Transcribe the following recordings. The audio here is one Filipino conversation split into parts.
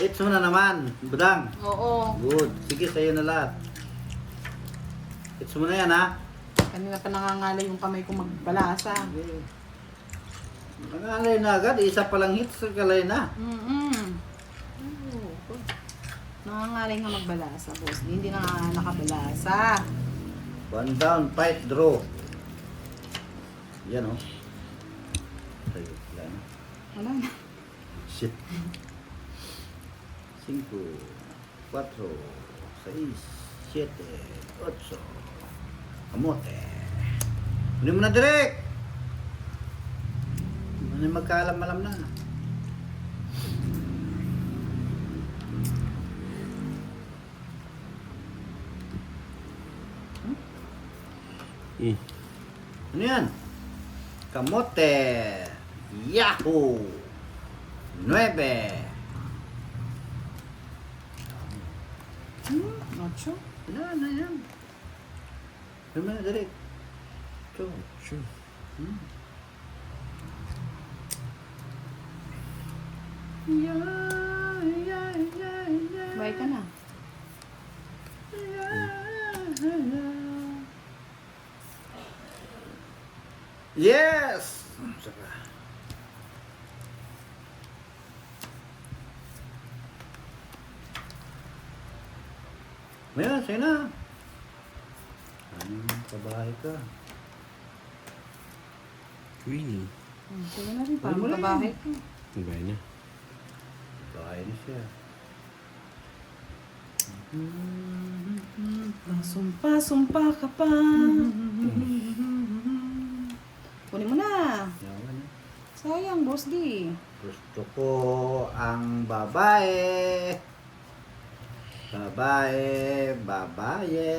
It's mo na naman, Budang. Oo. Good. Sige, sa'yo na lahat. It's mo na yan, ha? Kanina pa nangangalay yung kamay ko magbalasa. Sige. Nangalay na agad. Isa palang hits, kalay na. Nangangalay nga magbalasa, boss. Hindi na nga nakabalasa. 1 down, 5 draw. Yan, oh. Tayo, wala na. Wala na. Shit. 5, 4, 6, 7, 8. Kamote. Kunin mo na direct. Ano yung magkaalam-alam na. Ano yan? Kamote. Yahoo! 9. Ocho. Wala na yan. Ano na direct? Ito. Sure. Bye ka na. Yes! Ngayon, sa'yo na. Kabahay ka. Queenie. Sige na rin, parang Wala mo na kabahay yan. ko. Ang bahay na. Kabahay na siya. Sumpa ka pa. Kunin mo na. Yawan. Sayang, boss di. Gusto ko ang babae. Babae, babae.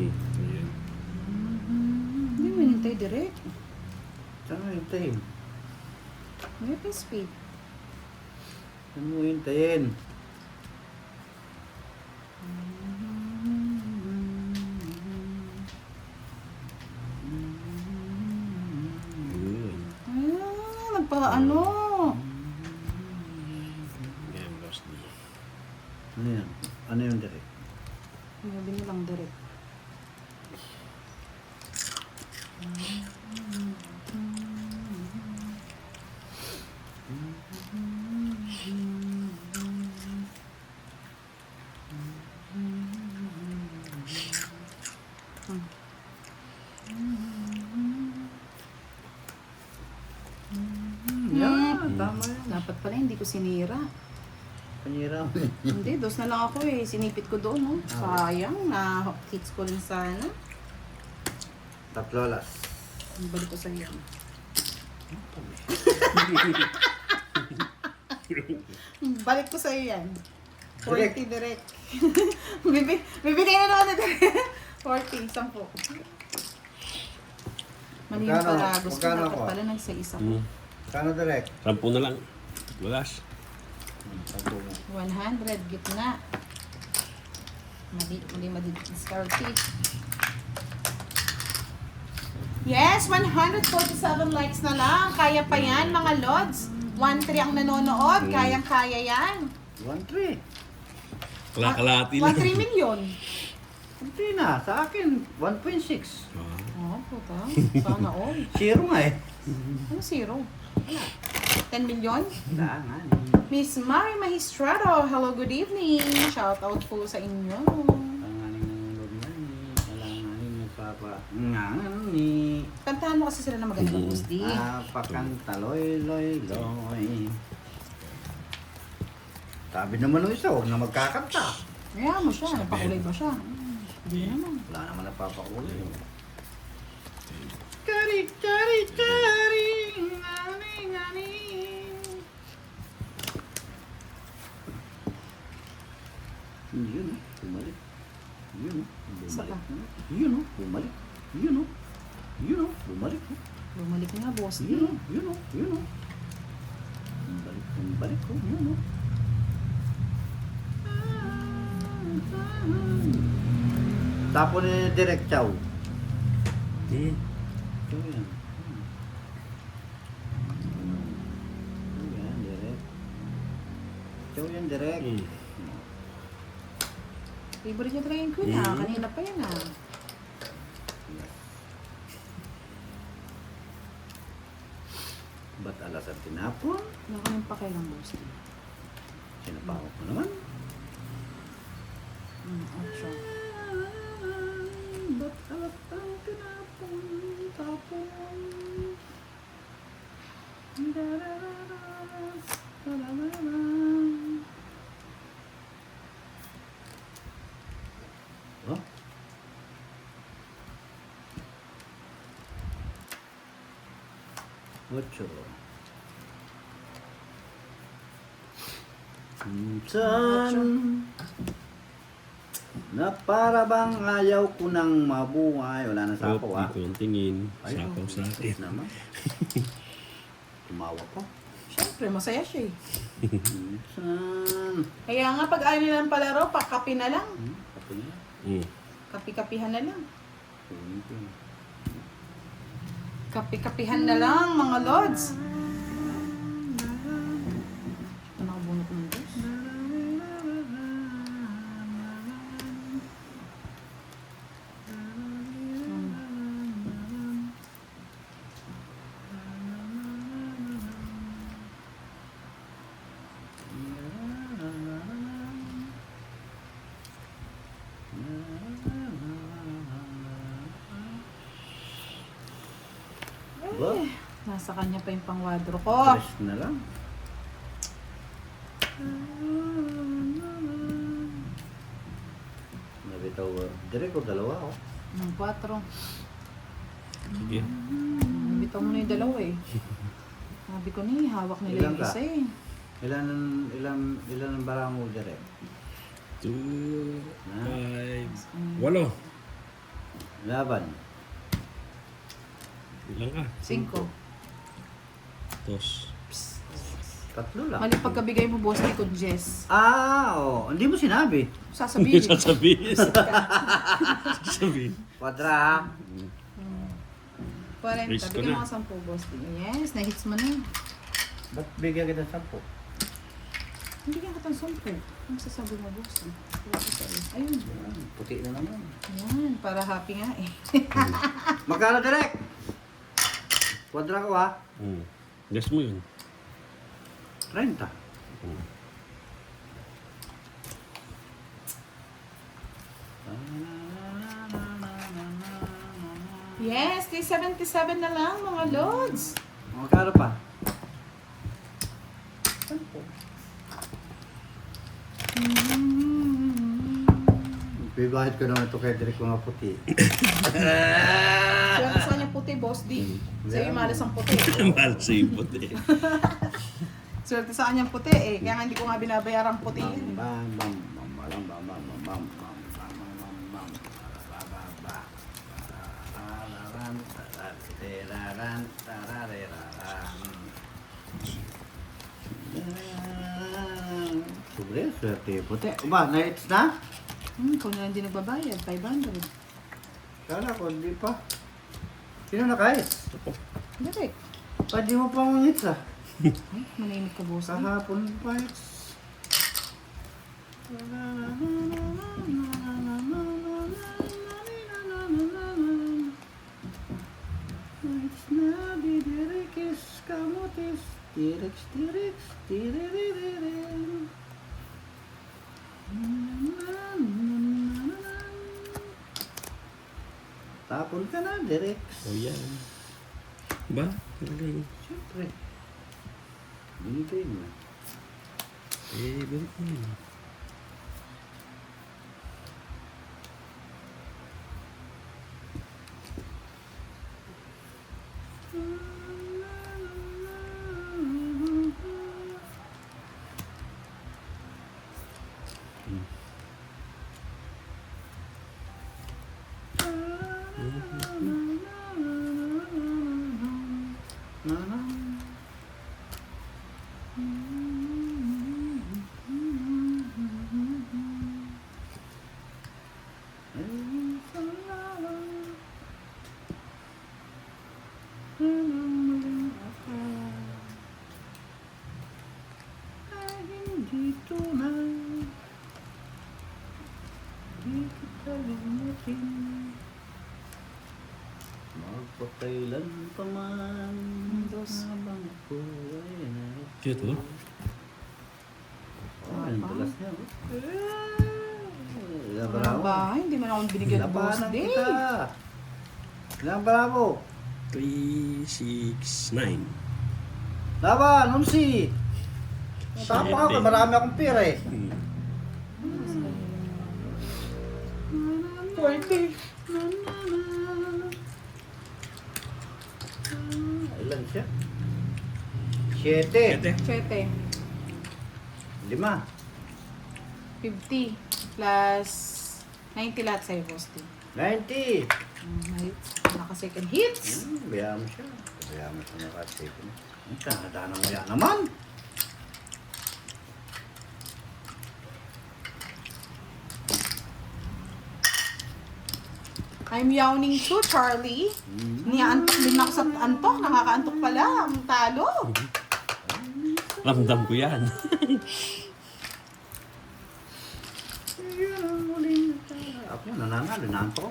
Ayan. Hindi mo hinintay direct. Saan mo hintayin? May pa speed. Saan mo hintayin? Yun. Nagpa-ano. Yan, boss D. Ano yan? Ano yung direct? Sabi mo lang direct. Yeah, tama yan. Dapat pala hindi ko sinira. Panira mo. Hindi, dos na lang ako eh. Sinipit ko doon, no? Sayang, na-hits ko rin sana. Tatlo alas. Balik ko sa iyo. Balik ko sa iyo yan. 40 direct. Bibigay na naman na direct. 40, 10. Mali yung Magkano? pala. Gusto ko Magkano dapat ako? pala nagsa-isa ko. Kano direct? 10 na lang. Walas. 100, gitna. Mali madi-discarte. Yes, 147 likes na lang. Kaya pa yan, mga lods. 1-3 ang nanonood. Kayang-kaya yan. 1-3. Kalakalati lang. 1-3 million. Hindi na. Sa akin, 1.6. Ah. Oh, puta. Sana all. Zero nga eh. Ano zero? Wala. 10 million? Wala nga. Miss Mari Magistrado, hello, good evening. Shout out po sa inyo. Pangaling nanonood na eh. Kalanganin nagpapa. Ngani. Kantahan mo kasi sila na magandang gusti. Pakanta loy loy loy. Sabi naman ng isa, huwag na magkakanta. Kaya mo siya. Napakulay ba siya? Hindi naman. Wala naman napapakulay. Kari, kari, kari. Ngani, ngani. Yun, bumalik. Yun, Saka. Yun o, bumalik. Yun o. Yun o, bumalik. Bumalik nga, boss. Yun o, yun o, yun o. Bumalik o, yun o. Tapon ni Direk Chow. Hmm. Ito yan. Ito yan, Direk. Ito yan, Direk. Hmm. Favorite niya talaga yung queen ah. Kanina pa yan ah. Ba't alas ang tinapon? Wala ka ng pakialam, boss. Sinapawak mo naman. Ocho. Ba't alas ang tinapon? Tapon. Oh? Ocho. Minsan na para bang ayaw ko nang mabuhay. Wala na sapo ah. Dito ang tingin. Ay, Sapaw sa akin. naman. Tumawa pa. Siyempre, masaya siya eh. Minsan. Kaya nga pag ayaw nilang palaro, pakapi na lang. Kape na. Hmm. Kapi-kapihan na lang. Kunin ko yun. Kapi-kapihan na lang, mga lods. Ito nakabunot ng boss. Ba? Nasa kanya pa yung pangwadro ko. Tres na lang. Nabitaw. Direk ko dalawa oh. 4. Sige. Bitaw mo na yung dalawa eh. Sabi ko ni, hawak nila Ilan yung ka? isa eh. Ilan ang bara mo direk? 2, Na? 5, 8. Laban. Ilang ka? 5. Dos. Tatlo lang. Mali pagkabigay mo, boss, ni Kod Jess. Ah, oh. Hindi mo sinabi. Sasabihin. Sasabihin. Sasabihin. Kwadra ha. 40. Raise ko Bigyan mo na. ka 10, boss. Yes, na-hits mo na. Ba't bigyan kita 10? Hindi ka katang 10. Ano sasabi mo, boss? Ayun. Puti na naman. Ayan, para happy nga eh. Magkano direk? Kwadra ko ha. Hmm. Guess mo yun. 30. Hmm. Yes, 377 na lang, mga lods. Magkano pa? 10. Bibahid ko naman ito kay Derek mga puti. Swerte sa kanya puti, boss D. Sa'yo yung malas ang puti. Mahal sa yung puti. Swerte sa kanya puti eh. Kaya nga hindi ko nga binabayarang puti yun. Bam bam bam bam bam bam bam bam bam bam bam. Tararan tararan tararararan. Sobre, swerte puti. Ba, nights na? Kung na hindi nagbabayad, 500. Kala ko, hindi pa. Sino nakais? Direk. Pwede mo pang hits ah. Ay, manimik ka, boss. Kahapon pa hits. It's na didirikis kamutis. Tiriks, tiriks, tiririririn. Tapon ka na, Direk. O yan. Ba? Galing. Siyempre. Binigay mo. Eh, balik mo yun. akin. Magpakailan pa man. Habang ako ay narito. Cute, oh. Ang balas niya. Ilang Ano bravo. ba? Hindi man ako binigyan ng boss Labanan day. kita. Ilang bravo. 3, 6, 9. Laban, unsi. Tapa ako, marami akong pira eh. 40. Ilan siya? 7. 7. 5. 50 plus 90 lahat sa'yo, boss day. 90. Naka-second hits. Bayaan mo siya. Bayaan mo siya nakasipin. Ang kanada ng maya naman. I'm yawning too, Charlie. Niyaantok din ako sa antok. Nakakaantok pala. Ang talo. Ramdam ko yan. Ako yun, nananalo. Nanto.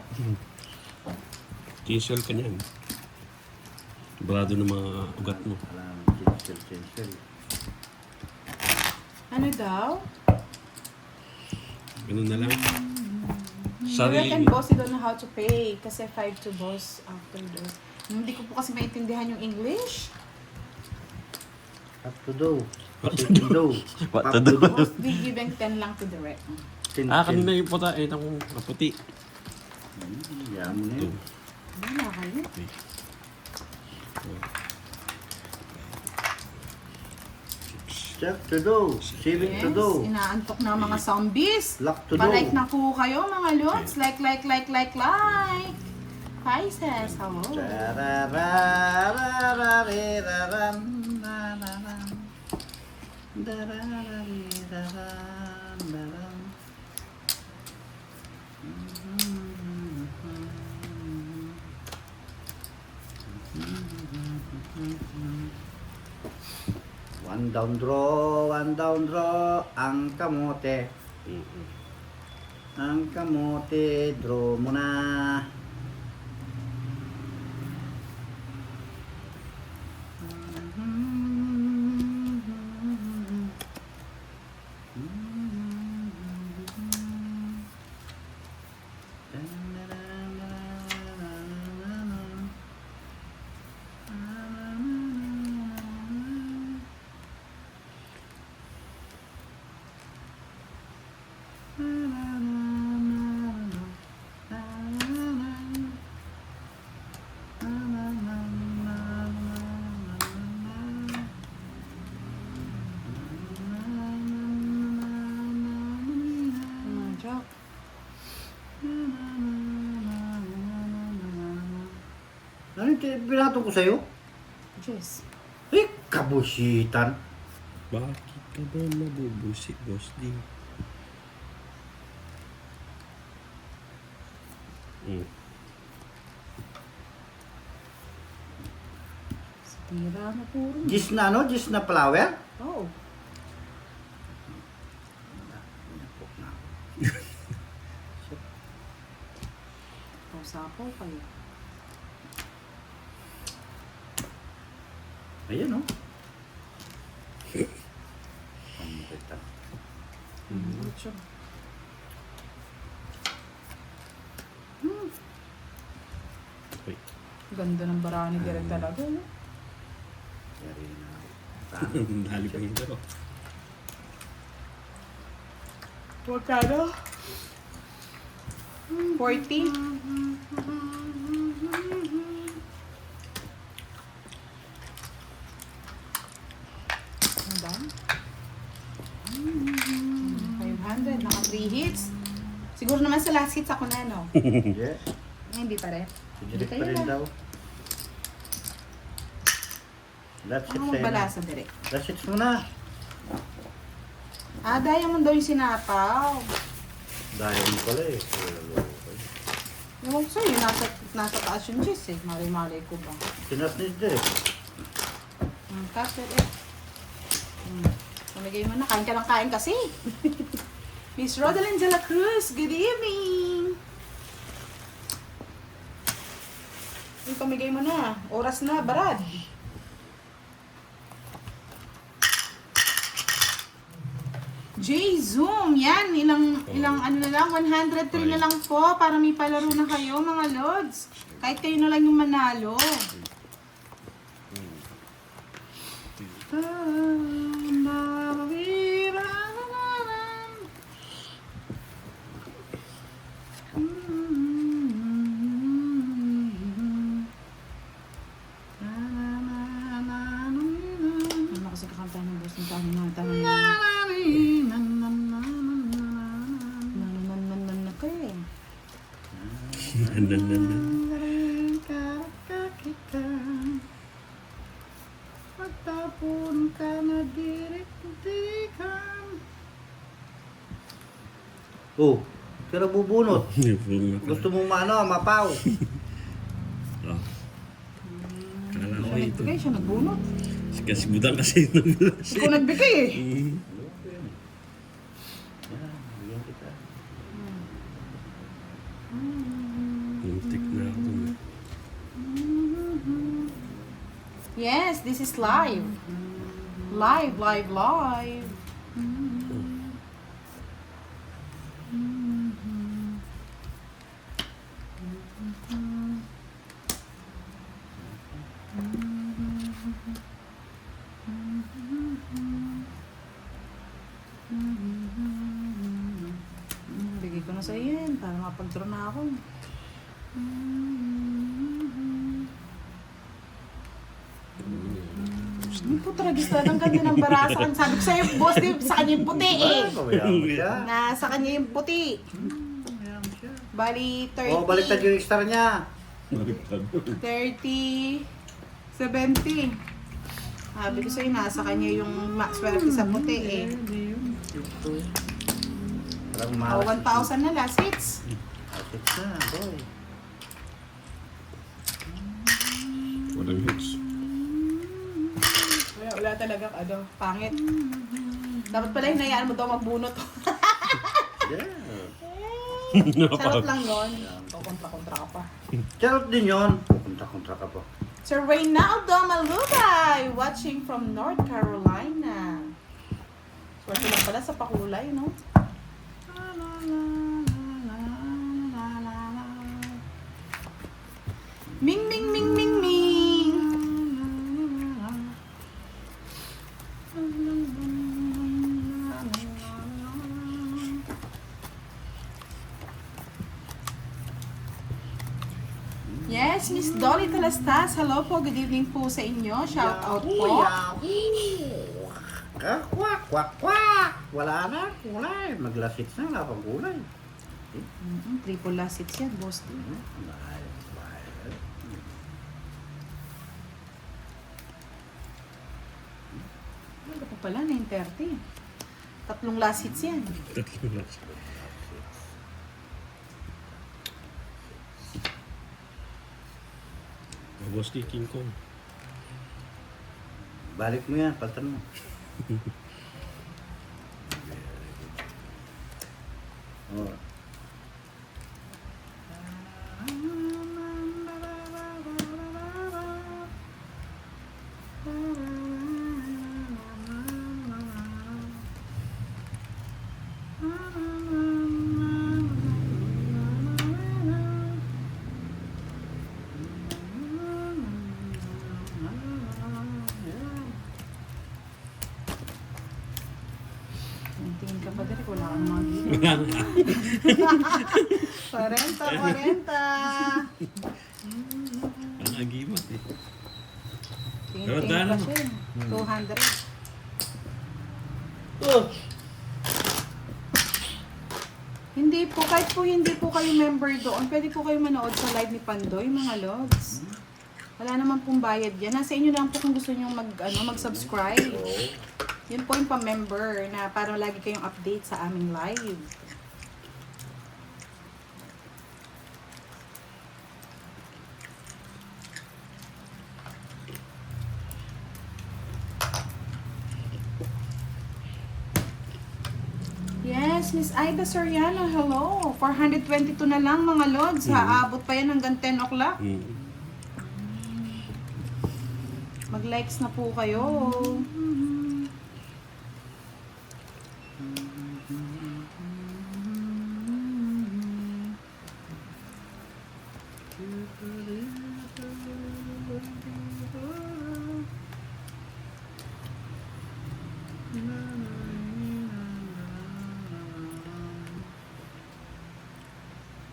Tinsel ka niyan. Brado ng mga ugat mo. Alam, chinsel. Ano daw? Ganun na lang. I reckon boss, you don't know how to pay. Kasi 5 to boss after those. Hindi ko po kasi maintindihan yung English. Up to do. Chicken do. What to do? Boss, di giving 10 lang to the rep. Kanina yung puta. Ito kong kaputi. Yan mo na yun. Wala kayo. Check to do. Civic to do. Inaantok na mga zombies. Lock to do. Pa-like na po kayo mga lods. Like. Pisces, hello. Tararararariraram, nararam. Dararariraram, daram. One down draw, ang kamote. Ang kamote, draw mo na. Ano yung binato ko sa'yo? Yes. Eh, kabusitan. Bakit ka ba mabubusi, boss D? Tira na puro. Gis na ano? Gis na flower? Oh. Pausapaw kayo. Ayan o. Ano kita? Mucho. Wait. Ganda ng barani direct talaga, no? Yari na. Dali pa ito. Magkano? 40? Ano ba? 500, naka 3 hits. Siguro naman sa last hits ako na, no? Yeah. Hindi pa rin. Direct pa rin daw. That's it Ano sa'yo na. magbalasa direct? That's it muna. Ah, diamond daw yung sinapaw. Dahil mo pala eh. Ewan ko sa'yo, nasa taas yung cheese eh. Mali-mali ko ba? Sinasnis direct. Cutter eh. Pamigay mo na, kain ka ng kain kasi. Miss Rodeline de la Cruz, good evening! pamigay mo na. Oras na, Barad. J-Zoom, yan. Ilang ano na lang, 103 na lang po para may palaro na kayo, mga Lods. Kahit kayo na lang yung manalo. Ano kasi kakanta ng boss ng tayo na tayo na kayo. Magtapon ka na direk-dikan. Oh, pero bubunot. Gusto mong mapaw. Oh. Kala ko Siya ito. nagbigay, siya nagbunot. Kasi budang kasi nagbigay. Ikaw nagbigay eh. Bigyan kita. Muntik na ako dun. Yes, this is live. Live. Bigay ko na sa iyo yan para mapag-draw na ako. Hindi po registrado ang ganda ng barasan. Sabi ko sa'yo, boss, di, sa kanya yung puti eh. Pabayaan mo siya. Nasa kanya yung puti. Pabayaan mo siya. Bali, 30. Oh, baliktad yung star niya. 30, 70. Sabi ko sa'yo, nasa kanya yung swerte sa puti eh. Parang O, 1,000 na last hits. Asit na, boy. Walang hits. Wala talaga, pangit. Dapat pala hinayaan mo daw magbunot. Yeah. Charot lang yun. O, kontra-kontra ka pa. Charot din yun. Kontra-kontra ka pa. Sir Reynaldo Malubay, watching from North Carolina. Swerte lang pala sa pakulay, no? Ming, ming, ming, ming, ming. Yes, Miss Dolly Talastas. Hello po, good evening po sa inyo. Shout out po. Kwak, kwak, kwak. Wala na, kulay. Maglasit na, wala pang kulay. Triple last hits yan, boss. Ano pa pala, 9:30. Tatlong last hits yan. Tatlo lang. Boss ni King Kong. Balik mo yan, paltan mo. Oh. Tingin ka pa direk, wala kang magiging. Wala nga. 40. Ang agimat eh. Tingin pa Dala mo. siya eh. 200. Oh. Hindi po, kahit po hindi po kayo member doon, pwede po kayo manood sa live ni Pandoy, mga lods. Wala naman pong bayad yan. Nasa inyo lang po kung gusto nyo mag-subscribe. Yun po yung pa-member na para lagi kayong update sa aming live. Yes, Miss Aida Soriano, hello. 422 na lang mga lods. Haabot pa yan hanggang 10 o'clock. Mag-likes na po kayo.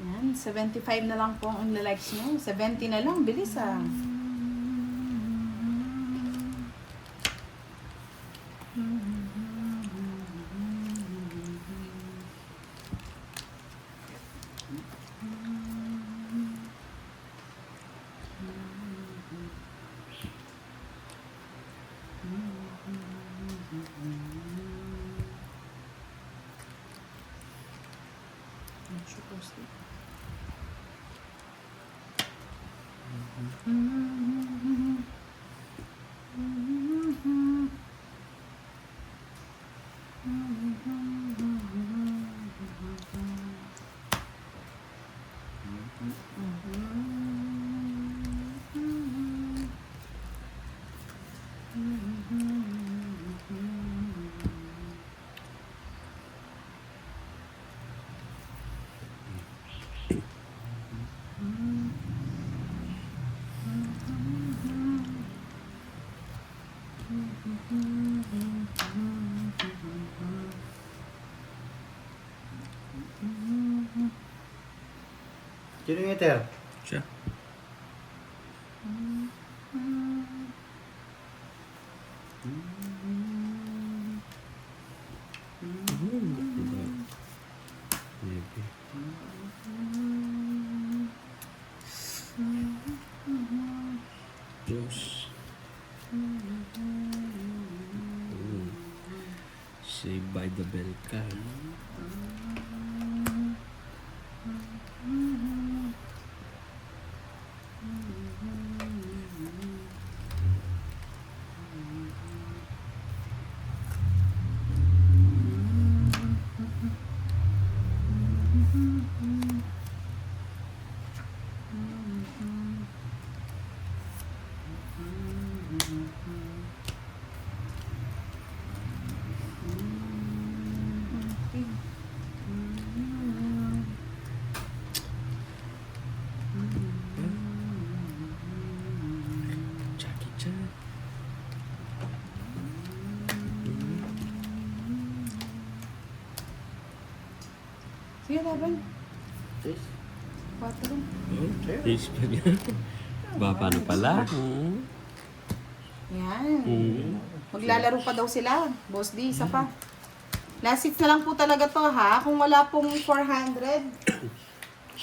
Yan, 75 na lang po ang likes nyo. 70 na lang, bilis ah. Sino yung eter? Siya. Maybe. Diyos. Saved by the bell ka. Jackie Chan. Sige, laban. Sis? 4. Oh, taste pa niya. Baba na pala. Yan. Maglalaro pa daw sila. Boss D, isa pa. Last hits na lang po talaga to ha. Kung wala pong 400,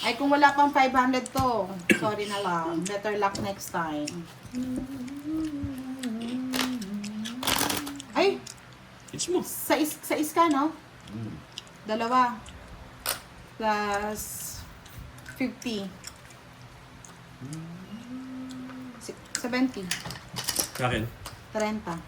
ay kung wala pang 500 to, sorry na lang. Better luck next time. Ay, It's mo. sa iska, no? Dalawa. Plus 50. 70. Kakin. 30.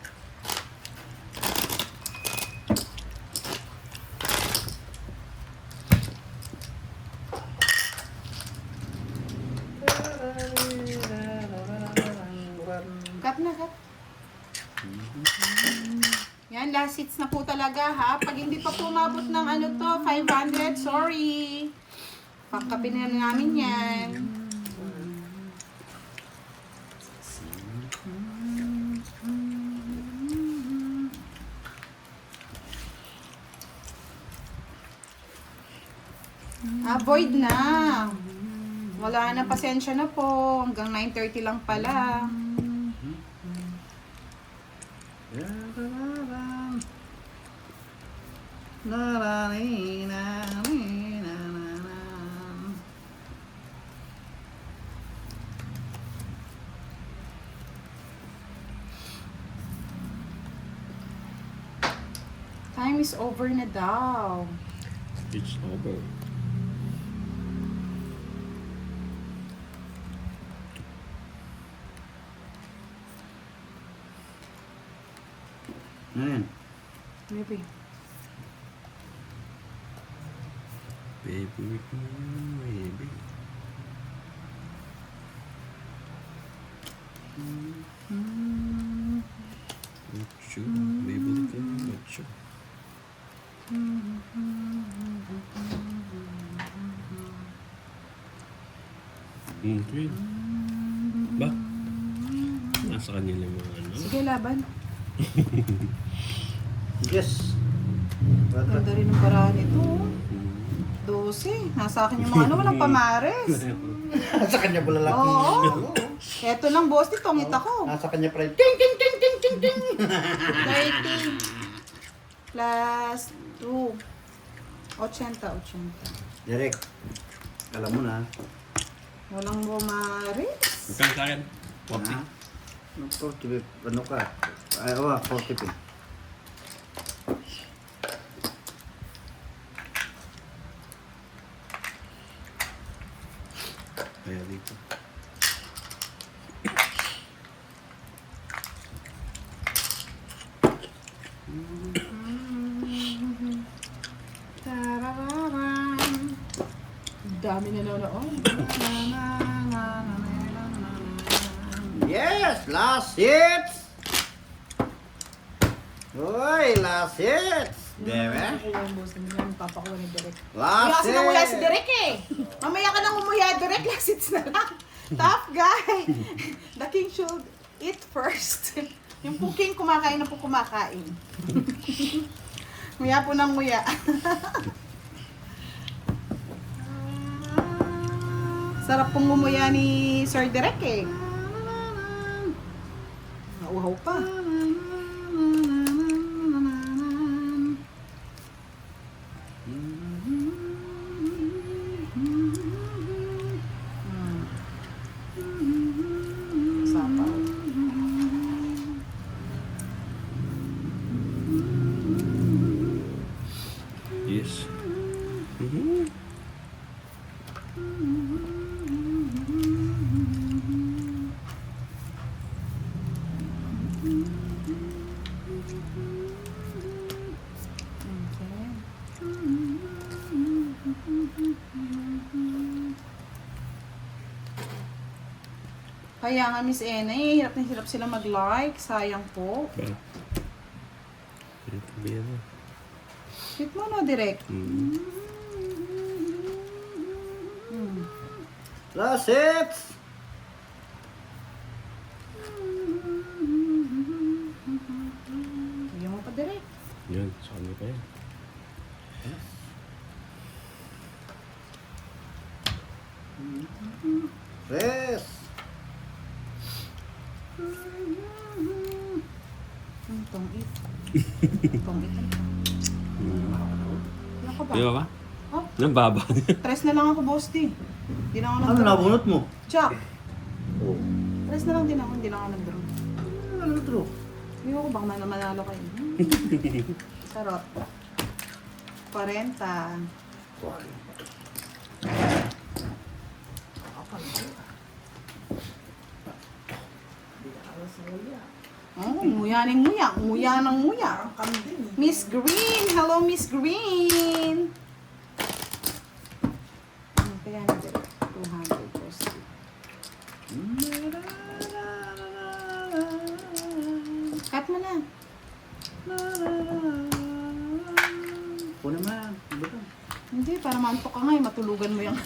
Cut na, cut. Yan, last hits na po talaga ha. Pag hindi pa po umabot ng ano to, 500, sorry. Pangkapi na namin yan. Avoid na. Wala na, pasensya na po. Hanggang 9:30 lang pala. Time is over na daw. It's over. Ano yan? Maybe. Baby, baby. Mm. Ocho. Bibili ko yung ocho. Twin. Ba? Nasa kanila yung mga ano. Sige, laban. Yes. Ganda rin ang paraan ito. Hmm. 12. Nasa akin yung mga ano, walang pamares. Nasa kanya pala lang. Oo. Eto lang, boss, titong ita ko. Nasa kanya pa rin. Ting, ting, ting, ting, ting, ting. 30 plus 2. 80. Direk, alam mo na. Walang bumaris. Magkano sa akin? 40. Ha? 40, ano ka? Ay, 40 pin. Kaya dito. Tararam. Dami na nanonood. Yes, last hits! Uy, last hits! Deme? Papakuha ni Derek. Last Kasi hits! nanguya si Derek eh. Mamaya ka nang umuya, Derek. Last hits na lang. Tough guy. The king should eat first. Yung po king kumakain na po kumakain. Nguya po ng nguya. Sarap pong umuya ni Sir Derek eh. Nauhaw pa. Sapaw. Yes. Mhm. Okay. Kaya nga Miss Ena, hirap na hirap sila mag-like. Sayang po. Ba? Ito ba yan? Hit mo na direct. Hmm. Last hits! Bigyan mo pa direct. Yan, sa kanya pa yan. Yes! Tong it. Tong it. Ano ka ba? Di ba ba? Oh, Nang baba. tres na lang ako, boss di. Di na ako Ano nag-draw. nabunot mo? Jack. Oh. Tres na lang din ako, hindi na ako nag-draw. Ano true? Hindi ko baka manalo kayo. Sarot. 40. Oh, nguya ng nguya. Nguya ng nguya. Miss Green. Hello, Miss Green. Ano kaya na dito? 200 plus. Cut mo na. Kunin mo yan. Hindi, para maantok ka nga eh. Matulugan mo yan.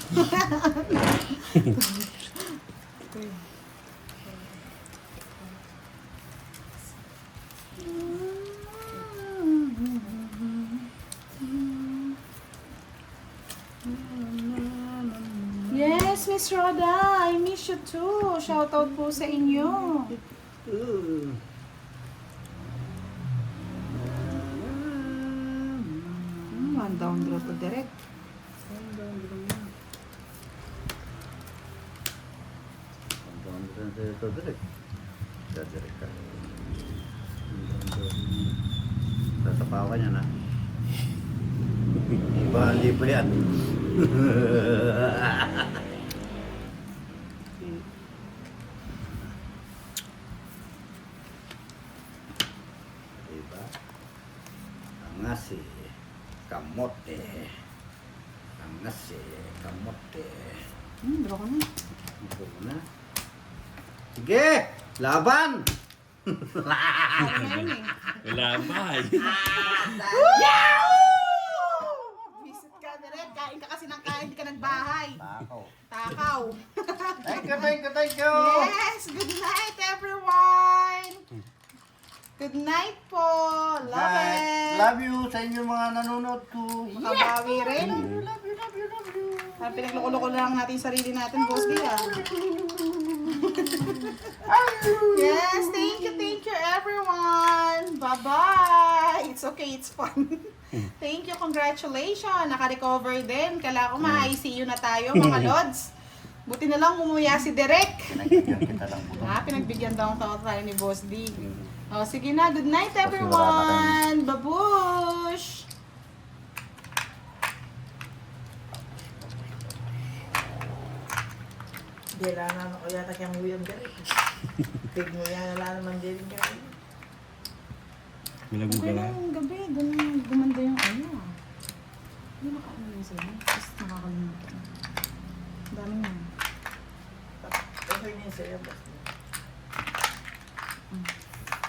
Yes, Miss Rhoda. I miss you too. Shoutout po sa inyo. One down draw to direct. Ito direct. Direct ka. Sasapawan niya na. Hindi pa yan. Diba? Ang ngasi, kamote. Ang ngasi, kamote. Draw ka na. Ito na. Sige! Laban! Ano na yun eh. Wala ba? Visit ka direct. Kain ka kasi ng kain, hindi ka nagbahay. Takaw. Takaw. Thank you, thank you, thank you. Yes! Good night, everyone! Good night po! Love it! Love you sa inyo mga nanonood ko. Makabawi rin. Love you, love you, love you. Pinagloko-loko lang natin yung sarili natin, boss D, ah. Yes, thank you, everyone! Bye-bye! It's okay, it's fun. Thank you, congratulations! Naka-recover din. Kala ko ma-ICU na tayo, mga lods. Buti na lang umuya si Derek. Pinagbigyan kita lang po. Pinagbigyan daw tayo ni Boss D. Oh, sige na. Good night, wala na everyone! Babush! Dila na ako yata kaya mo yung direct. Pig mo yan, wala naman din kayo. Malago Okay ka lang. lang, gabi. Gumanda yung ano. Hindi nakaano yun sa'yo. Tapos nakakalimutan. Ang dami nga. Okay niya sa'yo, boss.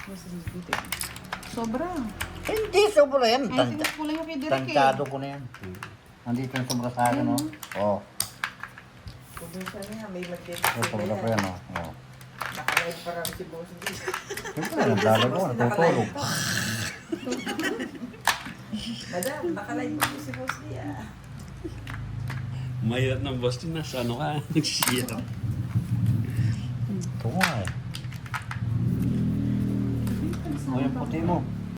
Yes, dito. Sobra. Hindi, sobra yan. Ay, tinas ko lang yung kay Derek eh. Tansyado ko na yan. Nandito yung sobra sa akin, no? Oo. Kung minsan niya, may mag-date Oh, sobra ko yan, no? Oo. Nakalive pa rin si boss D. Siyempre, nagdalago, natutulog. Madam, nakalive pa rin si boss D ah. Mahirap ng boss din. Nasa ano ka? Nagsisiyap. Ito nga eh. O yung puti mo.